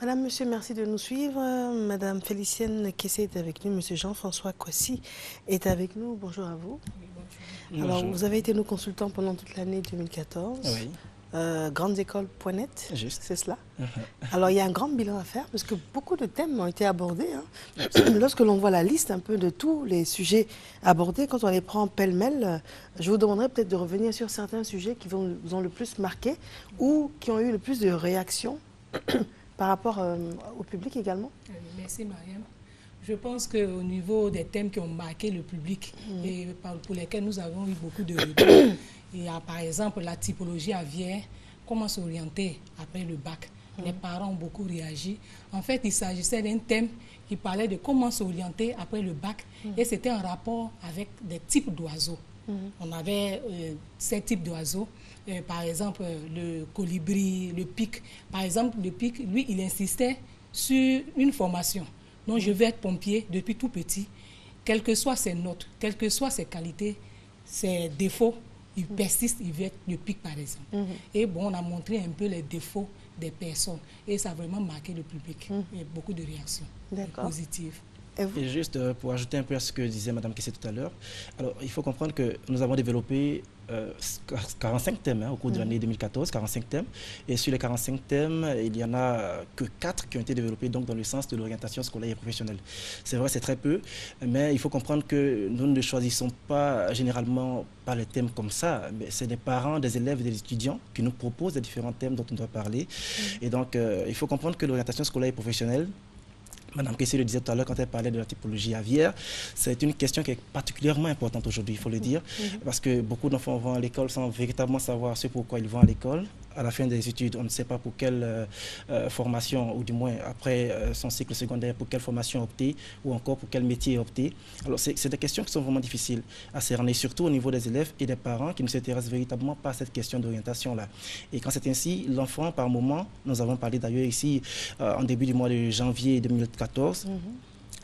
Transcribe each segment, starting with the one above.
Madame, monsieur, merci de nous suivre. Madame Félicienne Kessé est avec nous. Monsieur Jean-François Kwasi est avec nous. Bonjour à vous. Oui, bonjour. Alors, Bonjour. vous avez été nos consultants pendant toute l'année 2014. Oui, Grandesécoles.net, juste. c'est cela. Mhm. Alors, il y a un grand bilan à faire parce que beaucoup de thèmes ont été abordés. Lorsque l'on voit la liste un peu de tous les sujets abordés, quand on les prend pêle-mêle, je vous demanderai peut-être de revenir sur certains sujets qui vous ont le plus marqué ou qui ont eu le plus de réactions par rapport au public également. Merci, Mariam. Je pense qu'au niveau des thèmes qui ont marqué le public et pour lesquels nous avons eu beaucoup de retours, il y a par exemple la typologie aviaire, comment s'orienter après le bac. Les parents ont beaucoup réagi. En fait, il s'agissait d'un thème qui parlait de comment s'orienter après le bac et c'était en rapport avec des types d'oiseaux. On avait 7 types d'oiseaux. Par exemple, le colibri, le pic. Par exemple, le pic, lui, il insistait sur une formation. Donc, je vais être pompier depuis tout petit. Quelles que soient ses notes, quelles que soient ses qualités, ses défauts, il persiste, il veut être le pic, par exemple. Et bon, on a montré un peu les défauts des personnes. Et ça a vraiment marqué le public. Il y a beaucoup de réactions positives. Et juste pour ajouter un peu à ce que disait Mme Kessé tout à l'heure, alors il faut comprendre que nous avons développé 45 thèmes au cours de l'année 2014, 45 thèmes. Et sur les 45 thèmes, il n'y en a que 4 qui ont été développés donc, dans le sens de l'orientation scolaire et professionnelle. C'est vrai, c'est très peu, mais il faut comprendre que nous ne choisissons pas généralement pas les thèmes comme ça. C'est des parents, des élèves et des étudiants qui nous proposent les différents thèmes dont on doit parler. Et donc, il faut comprendre que l'orientation scolaire et professionnelle, Madame Kessé le disait tout à l'heure quand elle parlait de la typologie aviaire, c'est une question qui est particulièrement importante aujourd'hui, il faut le dire, parce que beaucoup d'enfants vont à l'école sans véritablement savoir ce pourquoi ils vont à l'école. À la fin des études, on ne sait pas pour quelle formation, ou du moins après son cycle secondaire, pour quelle formation opter, ou encore pour quel métier opter. Alors c'est des questions qui sont vraiment difficiles à cerner, surtout au niveau des élèves et des parents qui ne s'intéressent véritablement pas à cette question d'orientation-là. Et quand c'est ainsi, l'enfant, par moment, nous avons parlé d'ailleurs ici, en début du mois de janvier 2014,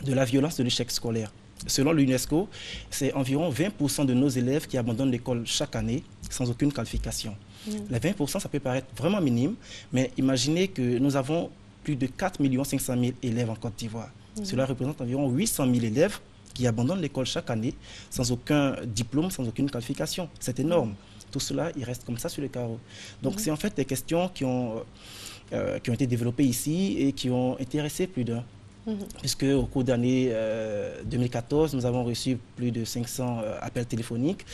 de la violence de l'échec scolaire. Selon l'UNESCO, c'est environ 20% de nos élèves qui abandonnent l'école chaque année sans aucune qualification. Les 20%, ça peut paraître vraiment minime, mais imaginez que nous avons plus de 4 500 000 élèves en Côte d'Ivoire. Cela représente environ 800 000 élèves qui abandonnent l'école chaque année sans aucun diplôme, sans aucune qualification. C'est énorme. Tout cela, il reste comme ça sur le carreau. Donc, c'est en fait des questions qui ont été développées ici et qui ont intéressé plus d'un. Puisque au cours de l'année 2014, nous avons reçu plus de 500 appels téléphoniques.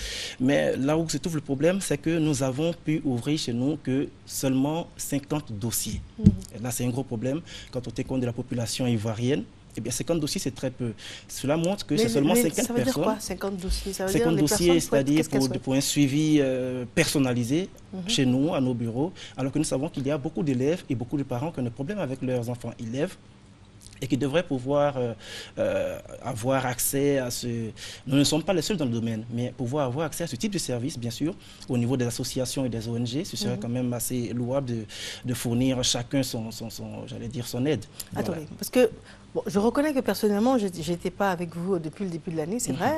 Mais là où se trouve le problème, c'est que nous avons pu ouvrir chez nous que seulement 50 dossiers. Et là, c'est un gros problème quand on tient compte de la population ivoirienne. Eh bien, 50 dossiers, c'est très peu. Cela montre que c'est seulement 50 personnes. Ça veut dire quoi, 50 dossiers? Ça veut 50 dire dossiers, c'est-à-dire pour un suivi personnalisé chez nous, à nos bureaux, alors que nous savons qu'il y a beaucoup d'élèves et beaucoup de parents qui ont des problèmes avec leurs enfants élèves et qui devraient pouvoir avoir accès à ce... Nous ne sommes pas les seuls dans le domaine, mais pouvoir avoir accès à ce type de service, bien sûr, au niveau des associations et des ONG, ce serait quand même assez louable de fournir chacun j'allais dire, son aide. Attendez, Voilà. parce que bon, je reconnais que personnellement, je n'étais pas avec vous depuis le début de l'année, c'est vrai,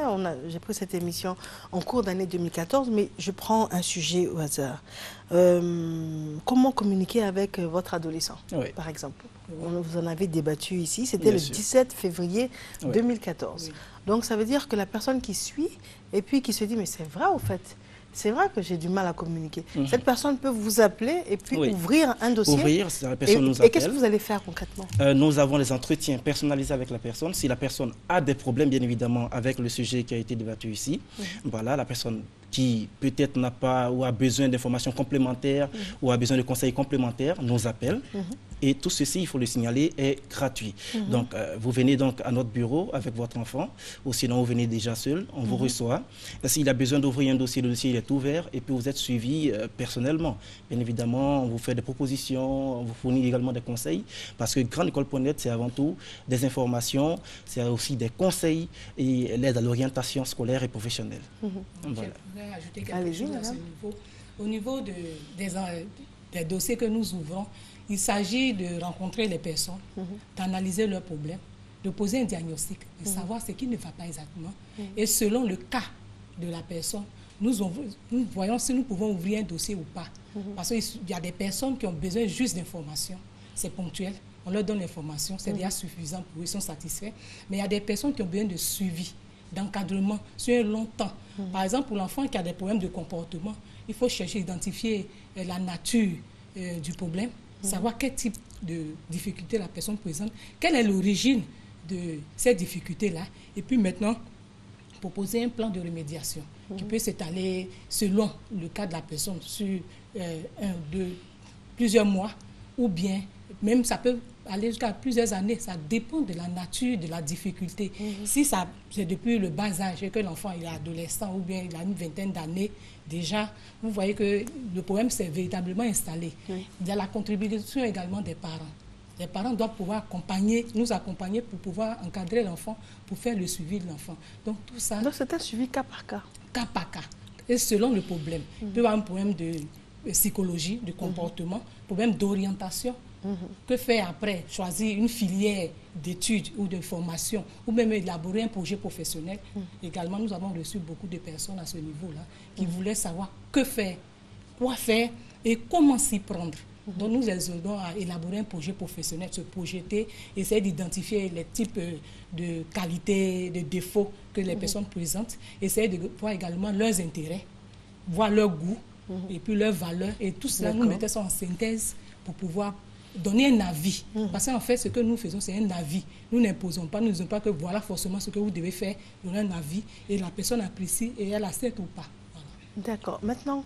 j'ai pris cette émission en cours d'année 2014, mais je prends un sujet au hasard. Comment communiquer avec votre adolescent, par exemple? Vous en avez débattu ici, c'était le 17 février 2014. Donc ça veut dire que la personne qui suit et puis qui se dit, mais c'est vrai au fait, c'est vrai que j'ai du mal à communiquer. Cette personne peut vous appeler et puis ouvrir un dossier. Ouvrir, la personne nous appelle. Et qu'est-ce que vous allez faire concrètement? Nous avons des entretiens personnalisés avec la personne. Si la personne a des problèmes, bien évidemment, avec le sujet qui a été débattu ici, voilà, la personne qui peut-être n'a pas ou a besoin d'informations complémentaires ou a besoin de conseils complémentaires nous appelle. Et tout ceci, il faut le signaler, est gratuit. Donc, vous venez donc à notre bureau avec votre enfant, ou sinon vous venez déjà seul, on vous reçoit. S'il a besoin d'ouvrir un dossier, le dossier il est ouvert et puis vous êtes suivi personnellement. Bien évidemment, on vous fait des propositions, on vous fournit également des conseils, parce que Grandesécoles.net, c'est avant tout des informations, c'est aussi des conseils et l'aide à l'orientation scolaire et professionnelle. Voilà. Je voudrais ajouter quelque chose à ce niveau. Au niveau des dossiers que nous ouvrons, il s'agit de rencontrer les personnes, d'analyser leurs problèmes, de poser un diagnostic, de savoir ce qui ne va pas exactement. Et selon le cas de la personne, nous voyons si nous pouvons ouvrir un dossier ou pas. Parce qu'il y a des personnes qui ont besoin juste d'informations. C'est ponctuel. on leur donne l'information, c'est déjà suffisant pour eux, ils sont satisfaits. Mais il y a des personnes qui ont besoin de suivi, d'encadrement sur un long temps. Par exemple, pour l'enfant qui a des problèmes de comportement, il faut chercher, identifier la nature du problème, savoir quel type de difficulté la personne présente, quelle est l'origine de ces difficultés-là, et puis maintenant, proposer un plan de remédiation qui peut s'étaler selon le cas de la personne sur plusieurs mois, ou bien même ça peut aller jusqu'à plusieurs années. Ça dépend de la nature de la difficulté. Si c'est depuis le bas âge et que l'enfant est adolescent ou bien il a une vingtaine d'années, déjà, vous voyez que le problème s'est véritablement installé. Il y a la contribution également des parents. Les parents doivent pouvoir nous accompagner pour pouvoir encadrer l'enfant, pour faire le suivi de l'enfant. Donc tout ça... Donc c'est un suivi cas par cas. Cas par cas. Et selon le problème. Il peut y avoir un problème de psychologie, de comportement, problème d'orientation. Que faire après? Choisir une filière d'études ou de formation, ou même élaborer un projet professionnel. Également, nous avons reçu beaucoup de personnes à ce niveau-là qui voulaient savoir que faire, quoi faire et comment s'y prendre. Donc nous les aidons à élaborer un projet professionnel, se projeter, essayer d'identifier les types de qualités, de défauts que les personnes présentent, essayer de voir également leurs intérêts, voir leurs goûts et puis leurs valeurs. Et tout cela, nous mettons ça en synthèse pour pouvoir donner un avis. Parce qu'en fait, ce que nous faisons, c'est un avis. Nous n'imposons pas, nous ne disons pas que voilà forcément ce que vous devez faire, donner un avis et la personne apprécie et elle accepte ou pas. Voilà. D'accord. Maintenant,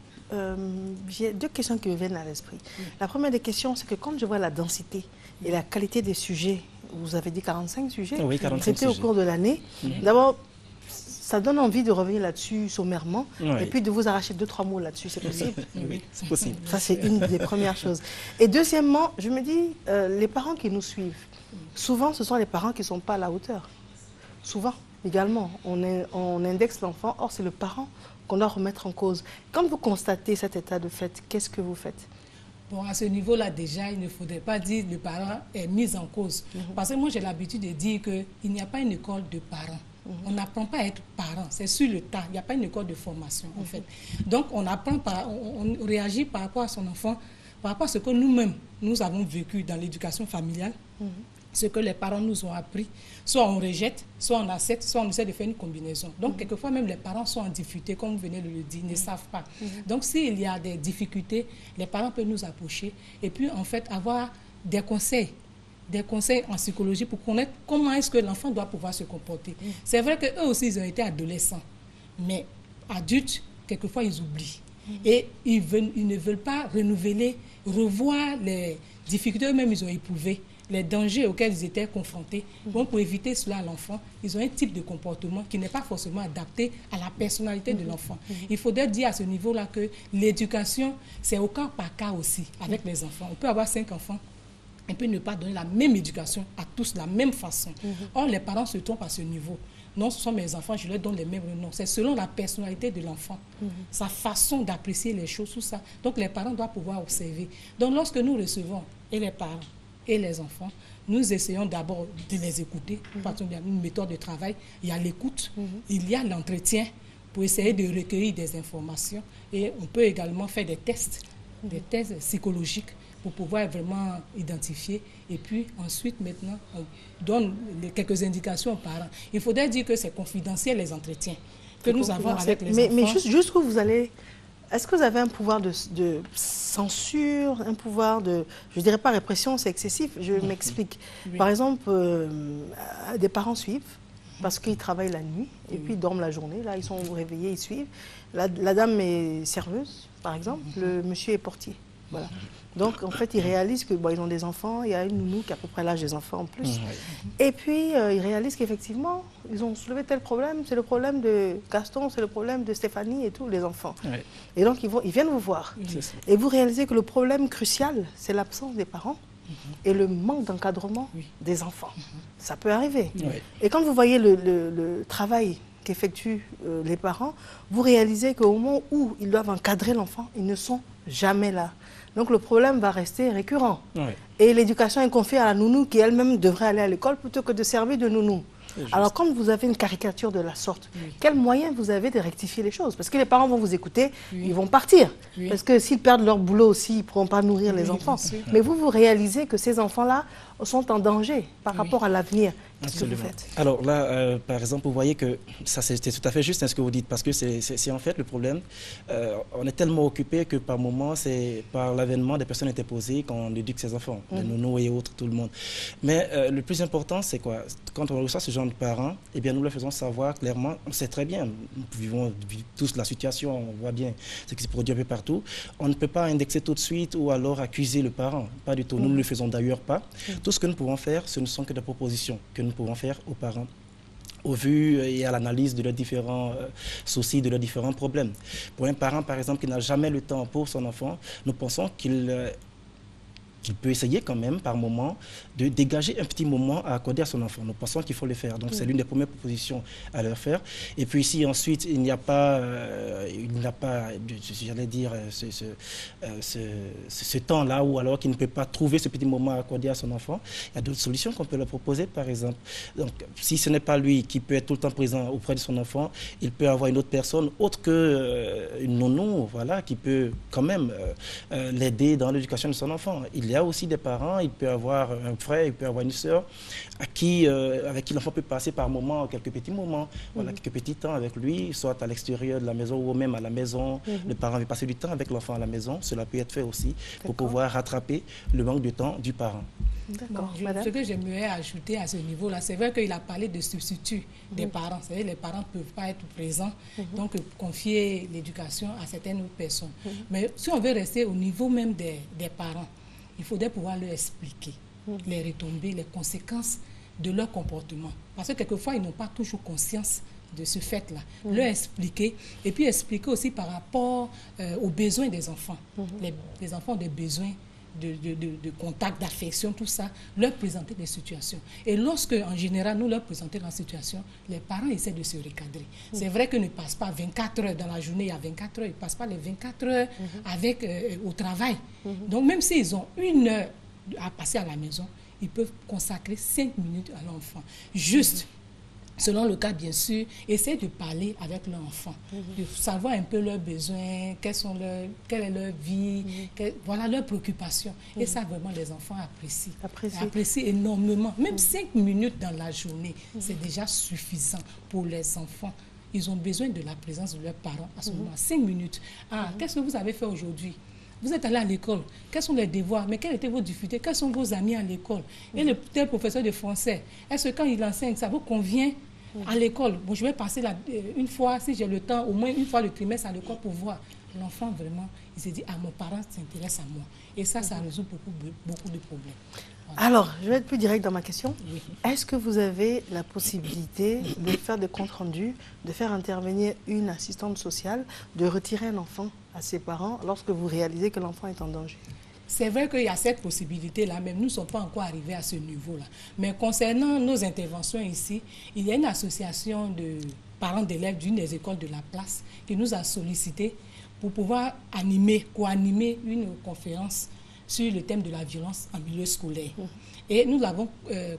j'ai deux questions qui me viennent à l'esprit. La première des questions, c'est que quand je vois la densité et la qualité des sujets, vous avez dit 45 sujets, oui, 45 traités au cours de l'année. D'abord, ça donne envie de revenir là-dessus sommairement et puis de vous arracher 2-3 mots là-dessus, c'est possible? Oui, c'est possible. Ça, c'est une des premières choses. Et deuxièmement, je me dis, les parents qui nous suivent, souvent, ce sont les parents qui ne sont pas à la hauteur. Souvent, également, on indexe l'enfant, or c'est le parent qu'on doit remettre en cause. Quand vous constatez cet état de fait, qu'est-ce que vous faites? Bon, à ce niveau-là, déjà, il ne faudrait pas dire que le parent est mis en cause. Parce que moi, j'ai l'habitude de dire qu'il n'y a pas une école de parents. On n'apprend pas à être parent, c'est sur le tas. Il n'y a pas une école de formation, en fait. Donc, on apprend, on réagit par rapport à son enfant, par rapport à ce que nous-mêmes, nous avons vécu dans l'éducation familiale, ce que les parents nous ont appris. Soit on rejette, soit on accepte, soit on essaie de faire une combinaison. Donc, quelquefois, même les parents sont en difficulté, comme vous venez de le dire, ils ne savent pas. Donc, s'il y a des difficultés, les parents peuvent nous approcher et puis, en fait, avoir des conseils en psychologie pour connaître comment est-ce que l'enfant doit pouvoir se comporter. C'est vrai qu'eux aussi, ils ont été adolescents, mais adultes, quelquefois, ils oublient. Et ils ne veulent pas renouveler, revoir les difficultés eux-mêmes ils ont éprouvées, les dangers auxquels ils étaient confrontés. Donc, pour éviter cela à l'enfant, ils ont un type de comportement qui n'est pas forcément adapté à la personnalité de l'enfant. Il faudrait dire à ce niveau-là que l'éducation, c'est au cas par cas aussi avec les enfants. On peut avoir 5 enfants. On peut ne pas donner la même éducation à tous de la même façon. Or, les parents se trompent à ce niveau. Non, ce sont mes enfants, je leur donne les mêmes noms. C'est selon la personnalité de l'enfant, sa façon d'apprécier les choses, tout ça. Donc, les parents doivent pouvoir observer. Donc, lorsque nous recevons, et les parents et les enfants, nous essayons d'abord de les écouter. Parce qu'il y a une méthode de travail, il y a l'écoute, il y a l'entretien pour essayer de recueillir des informations. Et on peut également faire des tests psychologiques pour pouvoir vraiment identifier. Et puis ensuite, maintenant, on donne quelques indications aux parents. Il faudrait dire que c'est confidentiel, les entretiens que nous avons avec les enfants. Mais jusqu'où vous allez... Est-ce que vous avez un pouvoir de censure, un pouvoir de... Je ne dirais pas répression, c'est excessif, je m'explique. Par exemple, des parents suivent parce qu'ils travaillent la nuit et puis ils dorment la journée. Là, ils sont réveillés, ils suivent. La dame est serveuse, par exemple. Le monsieur est portier. Voilà. Donc, en fait, ils réalisent que ils ont des enfants. Il y a une nounou qui a à peu près l'âge des enfants en plus. Et puis, ils réalisent qu'effectivement, ils ont soulevé tel problème. C'est le problème de Gaston, c'est le problème de Stéphanie et tous les enfants. Et donc, ils viennent vous voir. Et vous réalisez que le problème crucial, c'est l'absence des parents et le manque d'encadrement des enfants. Ça peut arriver. Et quand vous voyez le travail qu'effectuent les parents, vous réalisez qu'au moment où ils doivent encadrer l'enfant, ils ne sont jamais là. Donc le problème va rester récurrent. Et l'éducation est confiée à la nounou qui elle-même devrait aller à l'école plutôt que de servir de nounou. Alors, quand vous avez une caricature de la sorte, quels moyens vous avez de rectifier les choses? Parce que les parents vont vous écouter, ils vont partir. Parce que s'ils perdent leur boulot aussi, ils ne pourront pas nourrir les enfants. Mais vous réalisez que ces enfants-là sont en danger par rapport à l'avenir. Qu'est-ce que vous faites? Alors là, par exemple, vous voyez que ça, c'est tout à fait juste ce que vous dites, parce que c'est en fait le problème. On est tellement occupé que par moments, c'est par l'avènement des personnes interposées qu'on éduque ses enfants, les nounous et autres, tout le monde. Mais le plus important, c'est quoi? Quand on reçoit ce genre de parents, eh bien, nous leur faisons savoir clairement, on sait très bien, nous vivons tous la situation, on voit bien ce qui se produit un peu partout. On ne peut pas indexer tout de suite ou alors accuser le parent, pas du tout. Nous ne le faisons d'ailleurs pas. Tout ce que nous pouvons faire, ce ne sont que des propositions que nous pouvons faire aux parents au vu et à l'analyse de leurs différents soucis, de leurs différents problèmes. Pour un parent, par exemple, qui n'a jamais le temps pour son enfant, nous pensons qu'il peut essayer quand même, par moment, de dégager un petit moment à accorder à son enfant. Nous pensons qu'il faut le faire. Donc, c'est l'une des premières propositions à leur faire. Et puis, si ensuite, il n'y a pas, j'allais dire, ce temps-là, ou alors qu'il ne peut pas trouver ce petit moment à accorder à son enfant, il y a d'autres solutions qu'on peut leur proposer, par exemple. Donc, si ce n'est pas lui qui peut être tout le temps présent auprès de son enfant, il peut avoir une autre personne, autre qu'une nounou, voilà, qui peut quand même l'aider dans l'éducation de son enfant. Il y a aussi des parents, il peut avoir un frère, il peut avoir une sœur avec qui l'enfant peut passer par moments, quelques petits moments, voilà, quelques petits temps avec lui, soit à l'extérieur de la maison ou même à la maison. Le parent veut passer du temps avec l'enfant à la maison, cela peut être fait aussi pour pouvoir rattraper le manque de temps du parent. Bon, ce que j'aimerais ajouter à ce niveau-là, c'est vrai qu'il a parlé de substituts des parents. C'est-à-dire que les parents ne peuvent pas être présents, donc confier l'éducation à certaines autres personnes. Mais si on veut rester au niveau même des parents, il faudrait pouvoir leur expliquer les retombées, les conséquences de leur comportement. Parce que quelquefois, ils n'ont pas toujours conscience de ce fait-là. Leur expliquer, et puis expliquer aussi par rapport aux besoins des enfants. Les enfants ont des besoins de contact, d'affection, tout ça, leur présenter des situations. Et lorsque, en général, nous leur présentons la situation, les parents essaient de se recadrer. C'est vrai qu'ils ne passent pas 24 heures dans la journée, il y a 24 heures, ils ne passent pas les 24 heures au travail. Donc, même s'ils ont 1 heure à passer à la maison, ils peuvent consacrer 5 minutes à l'enfant. Juste, selon le cas, bien sûr, essayer de parler avec leur enfant, de savoir un peu leurs besoins, quelle est leur vie, voilà leurs préoccupations. Et ça, vraiment, les enfants apprécient énormément. Même 5 minutes dans la journée, c'est déjà suffisant pour les enfants. Ils ont besoin de la présence de leurs parents à ce moment. 5 minutes. Ah, qu'est-ce que vous avez fait aujourd'hui? Vous êtes allé à l'école. Quels sont les devoirs? Mais quelles étaient vos difficultés? Quels sont vos amis à l'école? Et le tel professeur de français, est-ce que quand il enseigne, ça vous convient à l'école? Bon, je vais passer une fois, si j'ai le temps, au moins une fois le trimestre à l'école pour voir. L'enfant, vraiment, il se dit, ah, mon parent s'intéresse à moi. Et ça résout beaucoup de problèmes. Voilà. Alors, je vais être plus direct dans ma question. Oui. Est-ce que vous avez la possibilité de faire des comptes rendus, de faire intervenir une assistante sociale, de retirer un enfant à ses parents lorsque vous réalisez que l'enfant est en danger? C'est vrai qu'il y a cette possibilité-là, mais nous ne sommes pas encore arrivés à ce niveau-là. Mais concernant nos interventions ici, il y a une association de parents d'élèves d'une des écoles de la place qui nous a sollicité pour pouvoir co-animer une conférence sur le thème de la violence en milieu scolaire. Et nous l'avons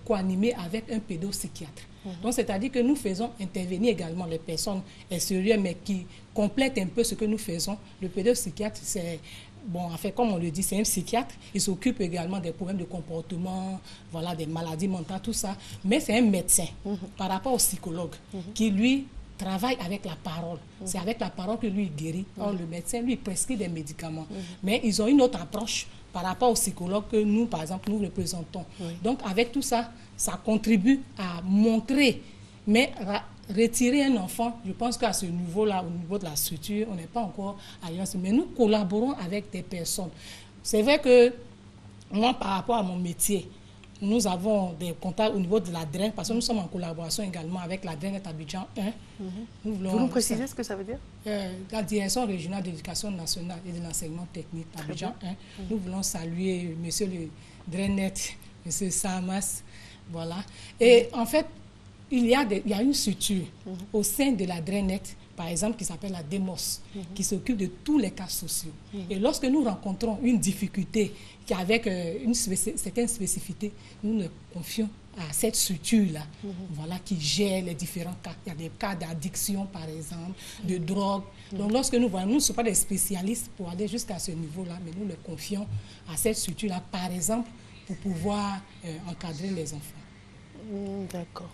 co-animé avec un pédopsychiatre. Donc, c'est-à-dire que nous faisons intervenir également les personnes extérieures, mais qui complètent un peu ce que nous faisons. Le pédopsychiatre, c'est... Bon, en fait, comme on le dit, c'est un psychiatre. Il s'occupe également des problèmes de comportement, voilà, des maladies mentales, tout ça. Mais c'est un médecin par rapport au psychologue qui, lui, travaille avec la parole. C'est avec la parole que lui guérit. Or, le médecin, lui, prescrit des médicaments. Mais ils ont une autre approche par rapport au psychologue que nous, par exemple, nous représentons. Donc, avec tout ça, ça contribue à montrer, mais retirer un enfant, je pense qu'à ce niveau-là, au niveau de la structure, on n'est pas encore ailleurs. Mais nous collaborons avec des personnes. C'est vrai que moi, par rapport à mon métier, nous avons des contacts au niveau de la DREN, parce que nous sommes en collaboration également avec la DREN Abidjan 1. Vous nous précisez ce que ça veut dire? La Direction régionale d'éducation nationale et de l'enseignement technique Abidjan 1. Nous voulons saluer monsieur le DRENet, monsieur Samas. Voilà. Et en fait, il y a une structure au sein de la DRENet par exemple, qui s'appelle la DEMOS, qui s'occupe de tous les cas sociaux. Et lorsque nous rencontrons une difficulté qui avec certaines spécificités, nous le confions à cette structure-là, voilà, qui gère les différents cas. Il y a des cas d'addiction, par exemple, de drogue. Donc, lorsque nous voyons, nous ne sommes pas des spécialistes pour aller jusqu'à ce niveau-là, mais nous le confions à cette structure-là, par exemple, pour pouvoir encadrer les enfants. D'accord.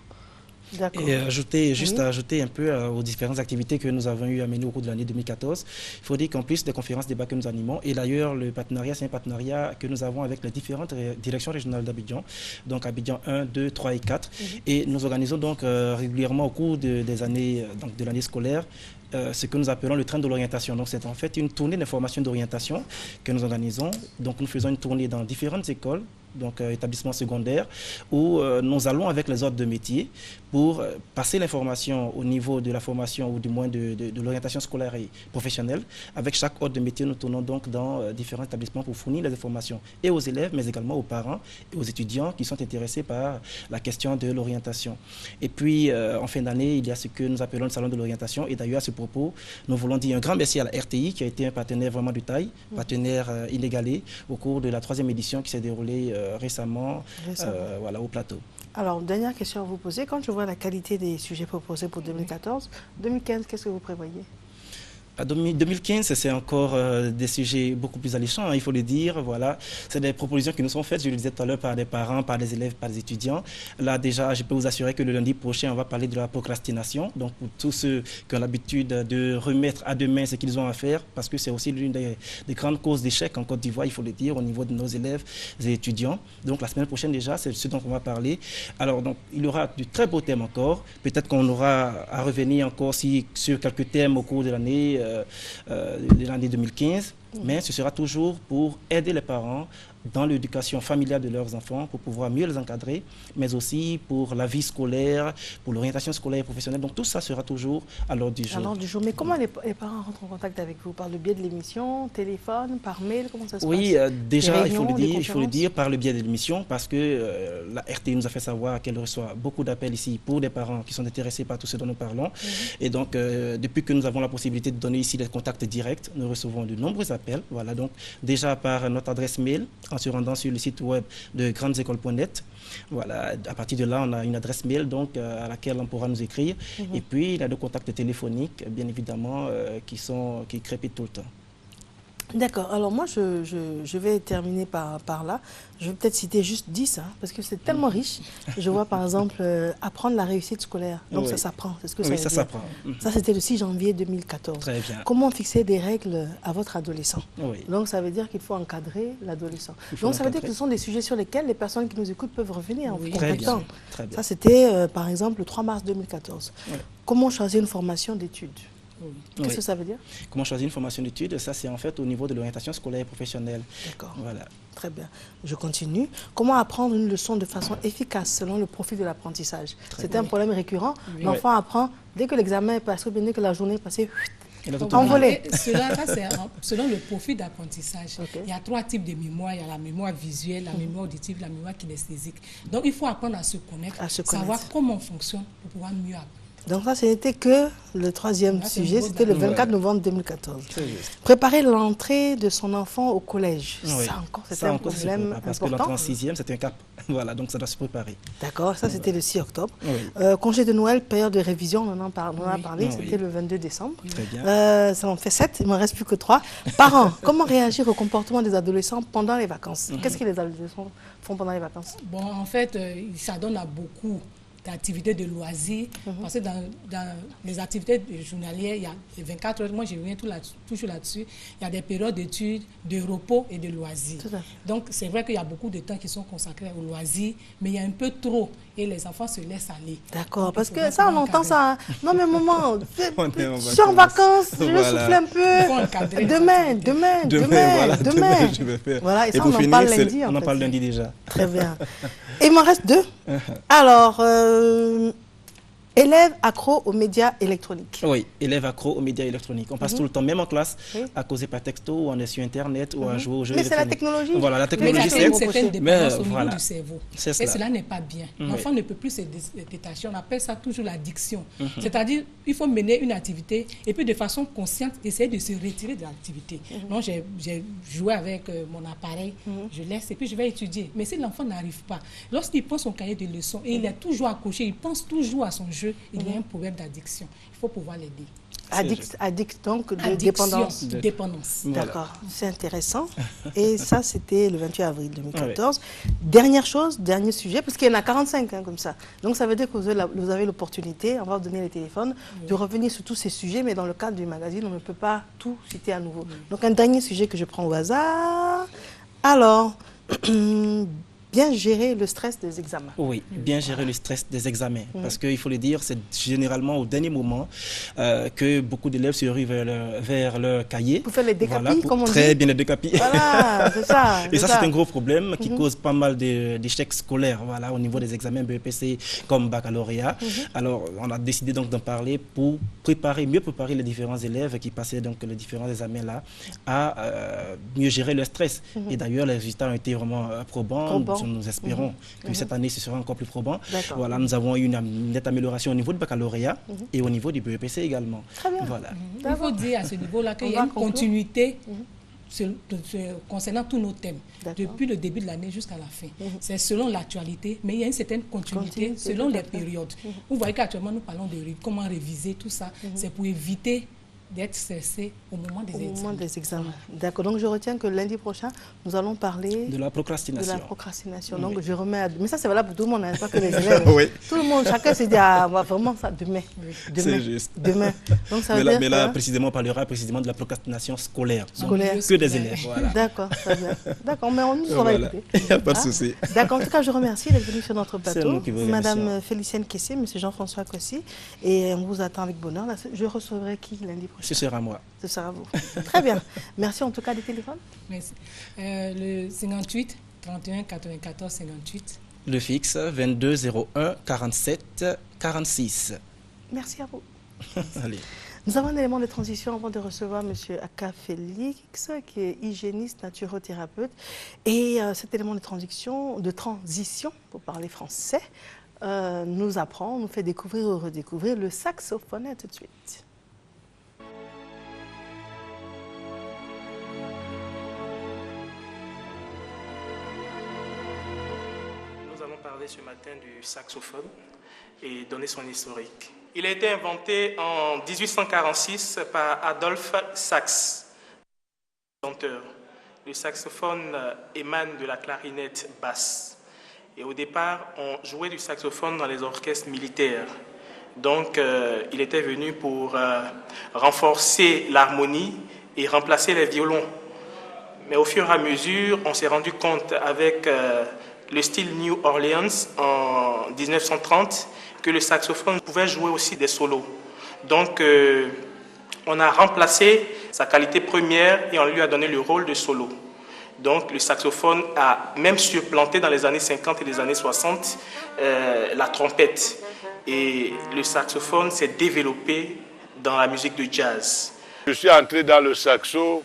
Et ajouter un peu aux différentes activités que nous avons eu à mener au cours de l'année 2014. Il faut dire qu'en plus des conférences débats que nous animons, et d'ailleurs le partenariat, c'est un partenariat que nous avons avec les différentes directions régionales d'Abidjan, donc Abidjan 1, 2, 3 et 4. Et nous organisons donc régulièrement au cours des années, donc de l'année scolaire, ce que nous appelons le train de l'orientation. Donc c'est en fait une tournée d'information d'orientation que nous organisons. Donc nous faisons une tournée dans différentes écoles, donc établissements secondaires, où nous allons avec les ordres de métier pour passer l'information au niveau de la formation ou du moins de l'orientation scolaire et professionnelle. Avec chaque ordre de métier, nous tournons donc dans différents établissements pour fournir les informations et aux élèves, mais également aux parents et aux étudiants qui sont intéressés par la question de l'orientation. Et puis, en fin d'année, il y a ce que nous appelons le salon de l'orientation. Et d'ailleurs, à ce propos, nous voulons dire un grand merci à la RTI qui a été un partenaire vraiment de taille, partenaire inégalé au cours de la 3e édition qui s'est déroulée récemment. Voilà, au plateau. Alors, dernière question à vous poser. Quand je vois la qualité des sujets proposés pour 2014, 2015, qu'est-ce que vous prévoyez? 2015, c'est encore des sujets beaucoup plus alléchants, il faut le dire. Voilà. C'est des propositions qui nous sont faites, je le disais tout à l'heure, par des parents, par des élèves, par des étudiants. Là, déjà, je peux vous assurer que le lundi prochain, on va parler de la procrastination. Donc, pour tous ceux qui ont l'habitude de remettre à demain ce qu'ils ont à faire, parce que c'est aussi l'une des grandes causes d'échec en Côte d'Ivoire, il faut le dire, au niveau de nos élèves et étudiants. Donc, la semaine prochaine, déjà, c'est ce dont on va parler. Alors, donc, il y aura de très beaux thèmes encore. Peut-être qu'on aura à revenir encore sur quelques thèmes au cours de l'année. De l'année 2015, mais ce sera toujours pour aider les parents dans l'éducation familiale de leurs enfants, pour pouvoir mieux les encadrer, mais aussi pour la vie scolaire, pour l'orientation scolaire et professionnelle. Donc tout ça sera toujours à l'ordre du jour. À l'ordre du jour. Mais comment les parents rentrent en contact avec vous? Par le biais de l'émission, téléphone, par mail? Comment ça se passe? Oui, déjà, réunions, il faut le dire par le biais de l'émission, parce que la RTI nous a fait savoir qu'elle reçoit beaucoup d'appels ici pour des parents qui sont intéressés par tout ce dont nous parlons. Et donc, depuis que nous avons la possibilité de donner ici des contacts directs, nous recevons de nombreux appels. Voilà, donc déjà par notre adresse mail, en se rendant sur le site web de grandesécoles.net. Voilà, à partir de là, on a une adresse mail donc, à laquelle on pourra nous écrire. Et puis, il y a des contacts téléphoniques, bien évidemment, qui crépitent tout le temps. D'accord. Alors moi, je vais terminer par là. Je vais peut-être citer juste 10, parce que c'est tellement riche. Je vois par exemple apprendre la réussite scolaire. Donc ça s'apprend. C'est ce que ça veut dire. s'apprend. Ça, c'était le 6 janvier 2014. Très bien. Comment fixer des règles à votre adolescent? Oui. Donc ça veut dire qu'il faut encadrer l'adolescent. Donc ça veut dire que ce sont des sujets sur lesquels les personnes qui nous écoutent peuvent revenir en complétant. Très bien. Ça, c'était par exemple le 3 mars 2014. Oui. Comment choisir une formation d'études? Qu'est-ce que ça veut dire? Comment choisir une formation d'études? Ça, c'est en fait au niveau de l'orientation scolaire et professionnelle. D'accord. Voilà. Très bien. Je continue. Comment apprendre une leçon de façon efficace selon le profil de l'apprentissage? C'est un problème récurrent. L'enfant apprend dès que l'examen est passé, dès que la journée est passée, envolé. Cela, c'est selon le profil d'apprentissage. Il y a 3 types de mémoire. Il y a la mémoire visuelle, la mémoire auditive, la mémoire kinesthésique. Donc, il faut apprendre à se connaître, savoir comment on fonctionne pour pouvoir mieux apprendre. Donc ça, ce n'était que le 3e sujet, c'était le 24 novembre 2014. Préparer l'entrée de son enfant au collège. Ça encore, c'était un problème important. Parce que l'entrée en 6e, c'est un cap. Voilà, donc ça doit se préparer. D'accord, ça c'était le 6 octobre. Congé de Noël, période de révision, on en a parlé, c'était le 22 décembre. Très bien. Ça en fait 7, il ne me reste plus que 3. Parents, comment réagir au comportement des adolescents pendant les vacances? Qu'est-ce que les adolescents font pendant les vacances? Bon, en fait, ça donne à beaucoup d'activités de loisirs, parce que dans les activités journalières, il y a les 24 heures, moi je reviens toujours là-dessus, il y a des périodes d'études, de repos et de loisirs. Donc c'est vrai qu'il y a beaucoup de temps qui sont consacrés aux loisirs, mais il y a un peu trop et les enfants se laissent aller. D'accord, parce que ça on entend ça, non mais maman, je suis en vacances, je vais souffler un peu, demain. Voilà, et ça on en parle lundi. On en parle lundi déjà. Très bien. Et il m'en reste 2. Alors, Élève accro aux médias électroniques. Oui, élève accro aux médias électroniques. On passe tout le temps, même en classe, Oui. à causer par texto, ou on est sur Internet, ou à jouer aux jeux Mais c'est la électroniques. technologie. Voilà, la Mais il y technologie, a c'est... une certaine dépendance au niveau voilà. du cerveau. C'est Et cela. cela n'est pas bien. Oui. L'enfant ne peut plus se détacher. On appelle ça toujours l'addiction. C'est-à-dire, il faut mener une activité et puis de façon consciente, essayer de se retirer de l'activité. Non, j'ai joué avec mon appareil, je laisse et puis je vais étudier. Mais si l'enfant n'arrive pas, lorsqu'il prend son cahier de leçons et il est toujours accroché, il pense toujours à son jeu, il y a un problème d'addiction. Il faut pouvoir l'aider. Addict donc de Addiction, dépendance. dépendance. Voilà. D'accord, c'est intéressant. Et ça, c'était le 28 avril 2014. Dernière chose, dernier sujet, parce qu'il y en a 45 comme ça. Donc ça veut dire que vous avez l'opportunité, on va vous donner les téléphones, de revenir sur tous ces sujets, mais dans le cadre du magazine, on ne peut pas tout citer à nouveau. Donc un dernier sujet que je prends au hasard. Alors, bien gérer le stress des examens. Oui, bien gérer le stress des examens. Parce qu'il faut le dire, c'est généralement au dernier moment que beaucoup d'élèves se ruent vers leur cahier. Pour faire les décapis, Voilà, comme on dit. Très bien les décapis. Voilà, c'est ça. Et ça, c'est un gros problème qui cause pas mal d'échecs scolaires, voilà, au niveau des examens BEPC comme baccalauréat. Alors, on a décidé donc d'en parler pour mieux préparer les différents élèves qui passaient donc les différents examens-là à mieux gérer le stress. Et d'ailleurs, les résultats ont été vraiment probants. Nous espérons que cette année, ce sera encore plus probant. Voilà, nous avons eu une nette amélioration au niveau du baccalauréat et au niveau du BEPC également. Très bien. Voilà. Il faut dire à ce niveau-là qu'il y a une continuité concernant tous nos thèmes, depuis le début de l'année jusqu'à la fin. C'est selon l'actualité, mais il y a une certaine continuité selon les périodes. Vous voyez qu'actuellement, nous parlons de comment réviser tout ça. C'est pour éviter d'être stressé au moment des examens. D'accord. Donc, je retiens que lundi prochain, nous allons parler de la procrastination. Donc, je remets Mais ça, c'est valable pour tout le monde, hein, pas que les élèves. Oui. Tout le monde, chacun se dit, ah, vraiment, ça, demain. C'est juste. Demain. Donc, ça veut mais dire là, précisément, on parlera précisément de la procrastination scolaire. Que des élèves. Voilà. D'accord, très bien. D'accord, mais on nous aura écouté. Il n'y a pas de souci. D'accord, en tout cas, je remercie d'être venu sur notre plateau. Madame Madame Félicienne Kessé, Monsieur Jean-François Kossi. Et on vous attend avec bonheur. Je recevrai qui lundi prochain? Ce sera moi. Ce sera vous. Très bien. Merci en tout cas des téléphones. Merci. Le 58 31 94 58. Le fixe 22 01 47 46. Merci à vous. Allez. Nous avons un élément de transition avant de recevoir M. Aka Félix, qui est hygiéniste, naturothérapeute. Et cet élément de transition, pour parler français, nous fait découvrir ou redécouvrir le saxophone. À tout de suite. Nous allons parler ce matin du saxophone et donner son historique. Il a été inventé en 1846 par Adolphe Sax, chanteur. Le saxophone émane de la clarinette basse. Et au départ, on jouait du saxophone dans les orchestres militaires. Donc, il était venu pour renforcer l'harmonie et remplacer les violons. Mais au fur et à mesure, on s'est rendu compte avec le style New Orleans en 1930 que le saxophone pouvait jouer aussi des solos. Donc, on a remplacé sa qualité première et on lui a donné le rôle de solo. Donc, le saxophone a même supplanté dans les années 50 et les années 60 la trompette. Et le saxophone s'est développé dans la musique de jazz. Je suis entré dans le saxo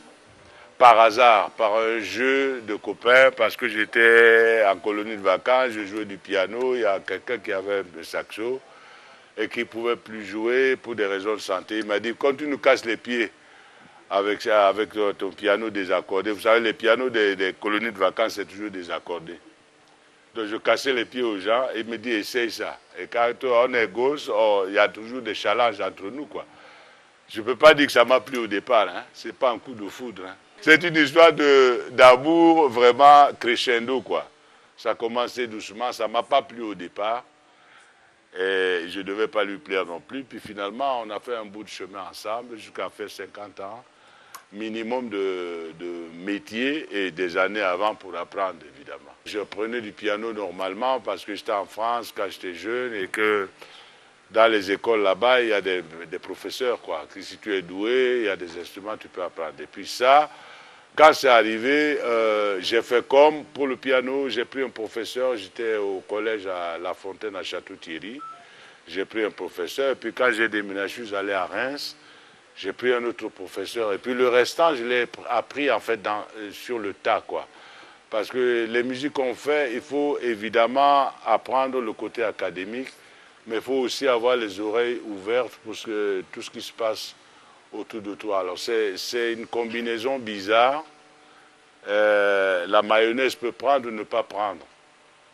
par hasard, par un jeu de copains, parce que j'étais en colonie de vacances, je jouais du piano, il y a quelqu'un qui avait un saxo et qui ne pouvait plus jouer pour des raisons de santé. Il m'a dit, quand tu nous casses les pieds avec ton piano désaccordé, vous savez, les pianos des colonies de vacances, c'est toujours désaccordé. Donc je cassais les pieds aux gens et il me dit, essaye ça. Et quand on est gauche, il y a toujours des challenges entre nous, quoi. Je ne peux pas dire que ça m'a plu au départ, hein. Ce n'est pas un coup de foudre. Hein. C'est une histoire d'amour vraiment crescendo, quoi. Ça a commencé doucement, ça ne m'a pas plu au départ. Et je ne devais pas lui plaire non plus. Puis finalement, on a fait un bout de chemin ensemble jusqu'à faire 50 ans. Minimum de métier et des années avant pour apprendre, évidemment. Je prenais du piano normalement parce que j'étais en France quand j'étais jeune et que dans les écoles là-bas, il y a des professeurs, quoi. Que si tu es doué, il y a des instruments, tu peux apprendre. Et puis ça, quand c'est arrivé, j'ai fait comme pour le piano, j'ai pris un professeur, j'étais au collège à La Fontaine à Château-Thierry. j'ai pris un professeur. Et puis quand j'ai déménagé, je suis allé à Reims, j'ai pris un autre professeur. Et puis le restant, je l'ai appris en fait sur le tas, quoi. Parce que les musiques qu'on fait, il faut évidemment apprendre le côté académique, mais il faut aussi avoir les oreilles ouvertes pour tout ce qui se passe autour de toi. Alors c'est une combinaison bizarre. La mayonnaise peut prendre ou ne pas prendre.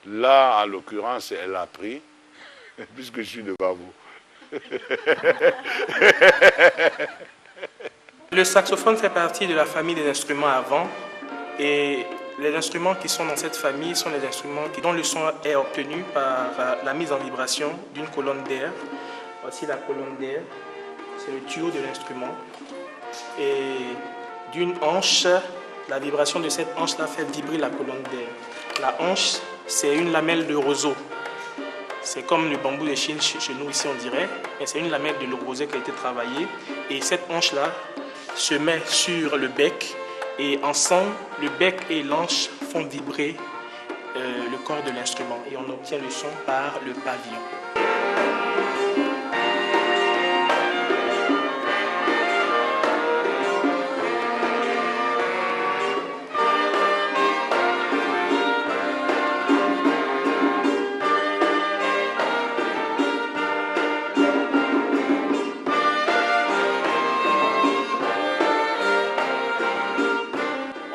Là, en l'occurrence, elle a pris, puisque je suis devant vous. Le saxophone fait partie de la famille des instruments à vent. Et les instruments qui sont dans cette famille sont les instruments dont le son est obtenu par la mise en vibration d'une colonne d'air. Voici la colonne d'air, c'est le tuyau de l'instrument. Et d'une hanche, la vibration de cette hanche-là fait vibrer la colonne d'air. La hanche, c'est une lamelle de roseau. C'est comme le bambou de Chine chez nous ici on dirait, mais c'est une lamelle de roseau qui a été travaillée. Et cette hanche-là se met sur le bec. Et ensemble, le bec et l'anche font vibrer le corps de l'instrument. Et on obtient le son par le pavillon.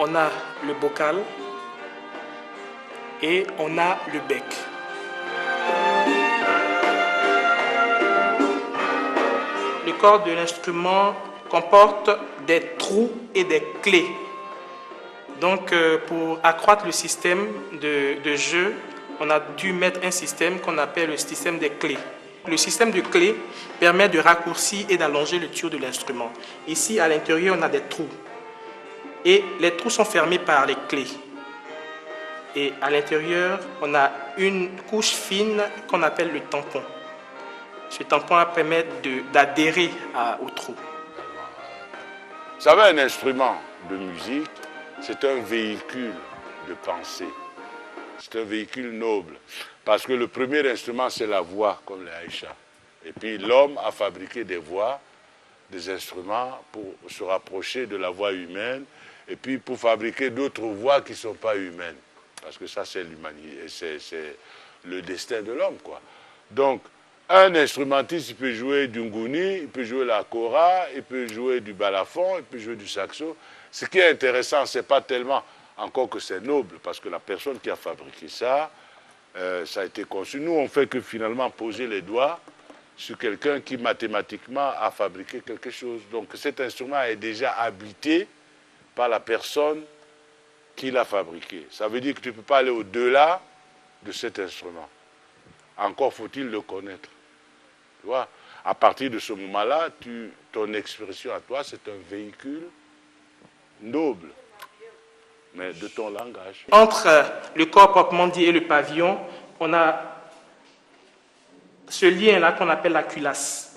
On a le bocal et on a le bec. Le corps de l'instrument comporte des trous et des clés. Donc pour accroître le système de jeu, on a dû mettre un système qu'on appelle le système des clés. Le système de clés permet de raccourcir et d'allonger le tuyau de l'instrument. Ici, à l'intérieur, on a des trous. Et les trous sont fermés par les clés. Et à l'intérieur, on a une couche fine qu'on appelle le tampon. Ce tampon permet d'adhérer au trou. Vous savez, un instrument de musique, c'est un véhicule de pensée. C'est un véhicule noble. Parce que le premier instrument, c'est la voix, comme les Aïcha. Et puis l'homme a fabriqué des voix, des instruments pour se rapprocher de la voix humaine. Et puis pour fabriquer d'autres voix qui ne sont pas humaines. Parce que ça, c'est l'humanité, c'est le destin de l'homme, quoi. Donc, un instrumentiste, il peut jouer du nguni, il peut jouer la kora, il peut jouer du balafon, il peut jouer du saxo. Ce qui est intéressant, ce n'est pas tellement encore que c'est noble, parce que la personne qui a fabriqué ça, ça a été conçu. Nous, on ne fait que finalement poser les doigts sur quelqu'un qui mathématiquement a fabriqué quelque chose. Donc cet instrument est déjà habité par la personne qui l'a fabriqué. Ça veut dire que tu ne peux pas aller au-delà de cet instrument. Encore faut-il le connaître. Tu vois, à partir de ce moment-là, ton expression à toi, c'est un véhicule noble, mais de ton langage. Entre le corps proprement dit et le pavillon, on a ce lien-là qu'on appelle la culasse.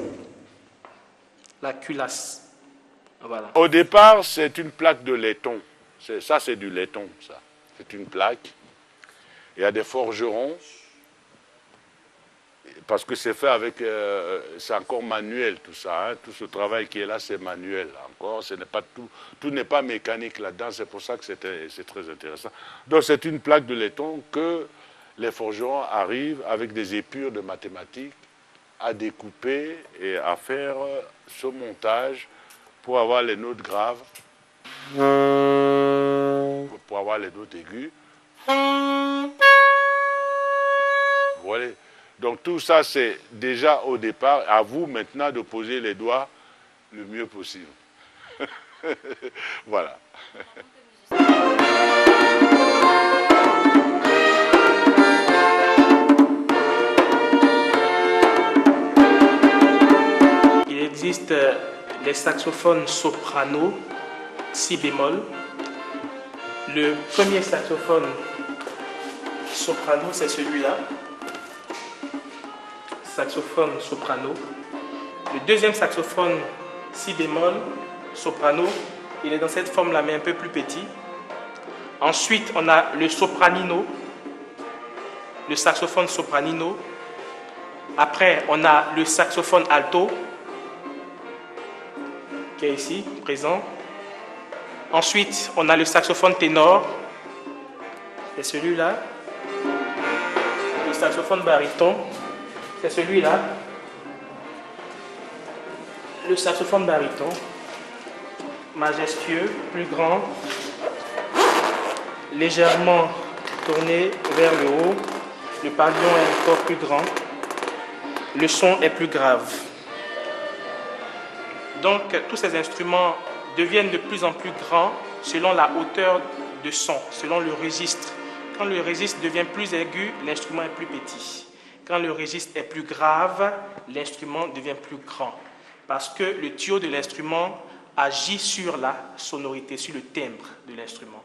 La culasse. Voilà. Au départ, c'est une plaque de laiton. Ça, c'est du laiton, ça. C'est une plaque. Il y a des forgerons, parce que c'est fait avec... c'est encore manuel, tout ça. Hein. Tout ce travail qui est là, c'est manuel. Encore, ce n'est pas tout n'est pas mécanique là-dedans. C'est pour ça que c'est très intéressant. Donc, c'est une plaque de laiton que les forgerons arrivent, avec des épures de mathématiques, à découper et à faire ce montage pour avoir les notes graves, pour avoir les notes aiguës. Voilà. Donc tout ça, c'est déjà au départ, à vous maintenant de poser les doigts le mieux possible. Voilà. Il existe les saxophones soprano, si bémol. Le premier saxophone soprano, c'est celui-là. Saxophone soprano. Le deuxième saxophone, si bémol, soprano, il est dans cette forme-là, mais un peu plus petit. Ensuite, on a le sopranino, le saxophone sopranino. Après, on a le saxophone alto, qui est ici, présent. Ensuite, on a le saxophone ténor, c'est celui-là. Le saxophone baryton, c'est celui-là. Le saxophone baryton, majestueux, plus grand, légèrement tourné vers le haut. Le pavillon est encore plus grand. Le son est plus grave. Donc, tous ces instruments deviennent de plus en plus grands selon la hauteur de son, selon le registre. Quand le registre devient plus aigu, l'instrument est plus petit. Quand le registre est plus grave, l'instrument devient plus grand. Parce que le tuyau de l'instrument agit sur la sonorité, sur le timbre de l'instrument.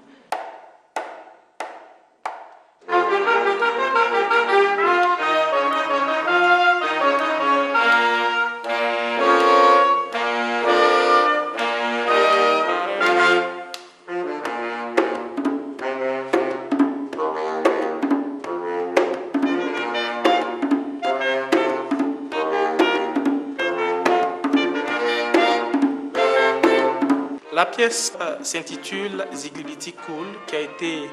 La pièce s'intitule Ziglibiti Cool, qui a été